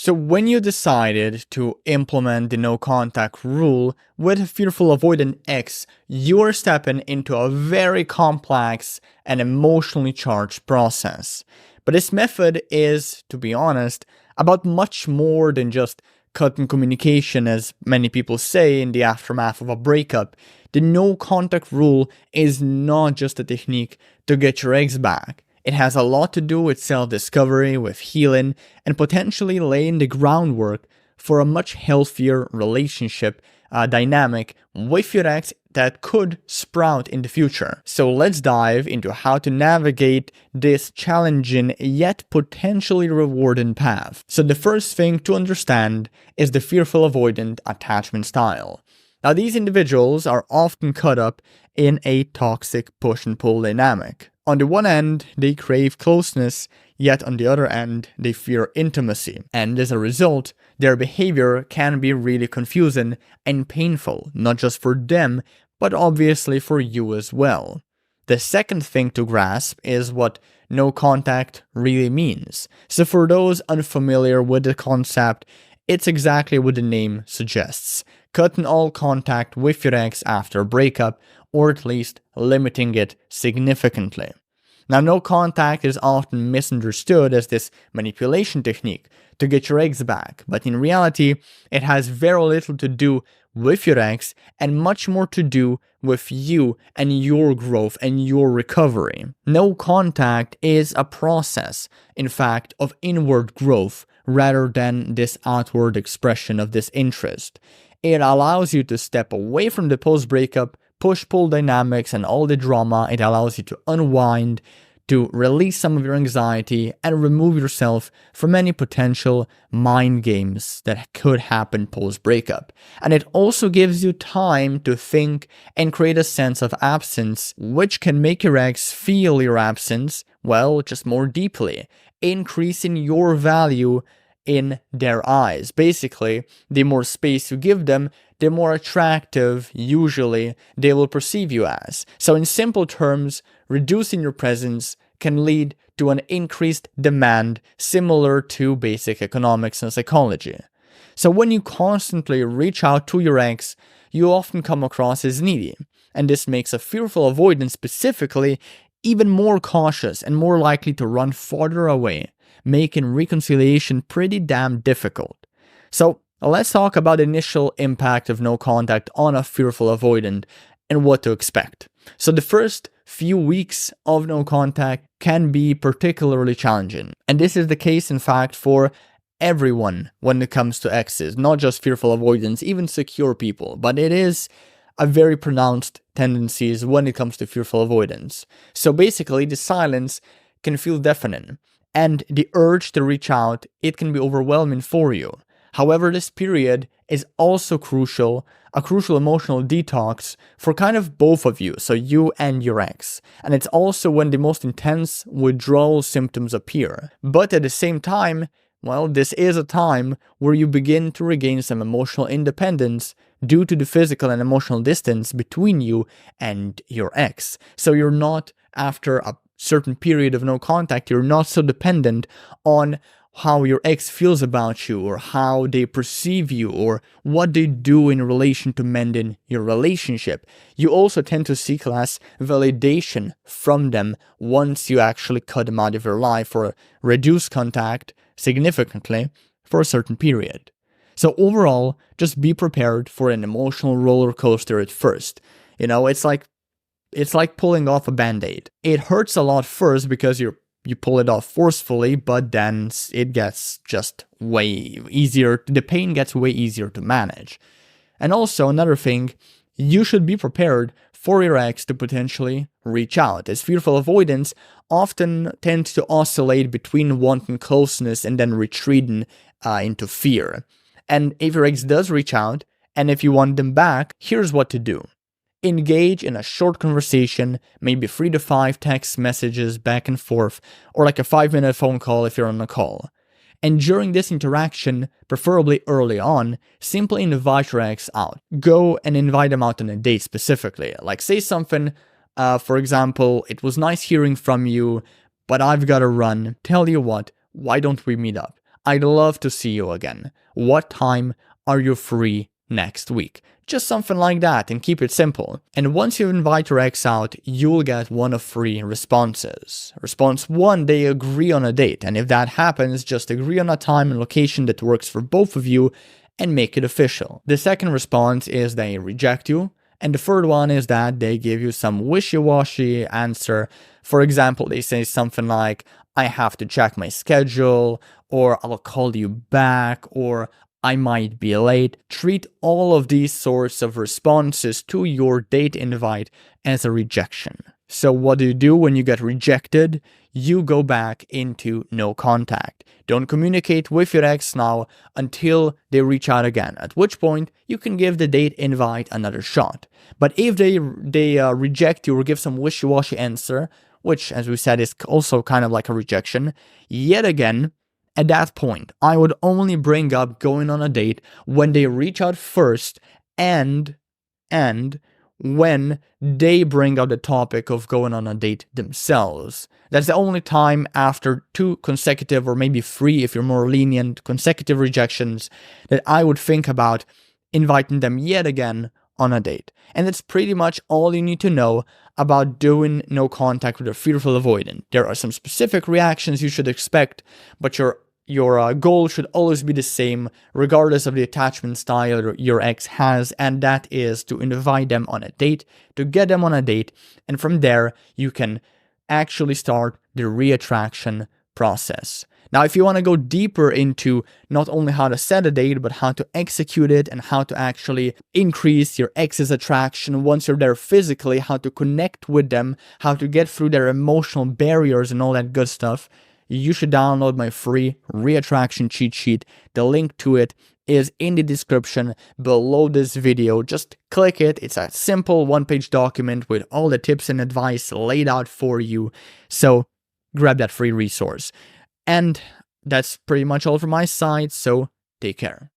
So when you decided to implement the no contact rule with Fearful-Avoidant X, you're stepping into a very complex and emotionally charged process. But this method is, to be honest, about much more than just cutting communication, as many people say in the aftermath of a breakup. The no contact rule is not just a technique to get your ex back. It has a lot to do with self-discovery, with healing, and potentially laying the groundwork for a much healthier relationship dynamic with your ex that could sprout in the future. So let's dive into how to navigate this challenging yet potentially rewarding path. So the first thing to understand is the fearful-avoidant attachment style. Now, these individuals are often caught up in a toxic push and pull dynamic. On the one end, they crave closeness, yet on the other end, they fear intimacy. And as a result, their behavior can be really confusing and painful, not just for them, but obviously for you as well. The second thing to grasp is what no contact really means. So for those unfamiliar with the concept, it's exactly what the name suggests. Cutting all contact with your ex after a breakup, or at least limiting it significantly. Now, no contact is often misunderstood as this manipulation technique to get your ex back, but in reality, it has very little to do with your ex and much more to do with you and your growth and your recovery. No contact is a process, in fact, of inward growth rather than this outward expression of this interest. It allows you to step away from the post-breakup push-pull dynamics and all the drama. It allows you to unwind, to release some of your anxiety, and remove yourself from any potential mind games that could happen post-breakup. And it also gives you time to think and create a sense of absence, which can make your ex feel your absence, well, just more deeply, increasing your value in their eyes. Basically, the more space you give them, the more attractive, usually, they will perceive you as. So in simple terms, reducing your presence can lead to an increased demand similar to basic economics and psychology. So when you constantly reach out to your ex, you often come across as needy. And this makes a fearful avoidant specifically even more cautious and more likely to run farther away, making reconciliation pretty damn difficult. So let's talk about the initial impact of no contact on a fearful avoidant and what to expect. So the first few weeks of no contact can be particularly challenging. And this is the case, in fact, for everyone when it comes to exes, not just fearful avoidance, even secure people, but it is a very pronounced tendencies when it comes to fearful avoidance. So basically, the silence can feel deafening, and the urge to reach out, it can be overwhelming for you. However, this period is also crucial, a crucial emotional detox for kind of both of you, so you and your ex. And it's also when the most intense withdrawal symptoms appear. But at the same time, well, this is a time where you begin to regain some emotional independence due to the physical and emotional distance between you and your ex. So you're not, after a certain period of no contact, you're not so dependent on how your ex feels about you or how they perceive you or what they do in relation to mending your relationship. You also tend to seek less validation from them once you actually cut them out of your life or reduce contact significantly for a certain period. So overall, just be prepared for an emotional roller coaster at first. You know, it's like pulling off a band-aid. It hurts a lot first because you pull it off forcefully, but then it gets just way easier. The pain gets way easier to manage. And also another thing, you should be prepared for your ex to potentially reach out, as fearful avoidance often tends to oscillate between wanting closeness and then retreating into fear. And if your ex does reach out, and if you want them back, here's what to do. Engage in a short conversation, maybe 3 to 5 text messages back and forth, or like a 5-minute phone call if you're on a call. And during this interaction, preferably early on, simply invite your ex out. Go and invite them out on a date specifically. Like say something, for example, "It was nice hearing from you, but I've gotta run. Tell you what, why don't we meet up? I'd love to see you again. What time are you free next week? Just something like that, and keep it simple. And once you invite your ex out, you'll get one of 3 responses. Response 1, they agree on a date, and if that happens, just agree on a time and location that works for both of you and make it official. The second response is they reject you, and the third one is that they give you some wishy-washy answer. For example, they say something like, I have to check my schedule, or I'll call you back, or I might be late. Treat all of these sorts of responses to your date invite as a rejection. So what do you do when you get rejected? You go back into no contact. Don't communicate with your ex now until they reach out again, at which point you can give the date invite another shot. But if they reject you or give some wishy-washy answer, which, as we said, is also kind of like a rejection, yet again, at that point, I would only bring up going on a date when they reach out first and when they bring up the topic of going on a date themselves. That's the only time after 2 consecutive, or maybe 3 if you're more lenient, consecutive rejections that I would think about inviting them yet again on a date. And that's pretty much all you need to know about doing no contact with a fearful avoidant. There are some specific reactions you should expect, but your goal should always be the same, regardless of the attachment style your ex has, and that is to invite them on a date, to get them on a date, and from there, you can actually start the reattraction process. Now, if you want to go deeper into not only how to set a date, but how to execute it and how to actually increase your ex's attraction once you're there physically, how to connect with them, how to get through their emotional barriers and all that good stuff, you should download my free reattraction cheat sheet. The link to it is in the description below this video. Just click it. It's a simple 1-page document with all the tips and advice laid out for you. So grab that free resource. And that's pretty much all from my side, so take care.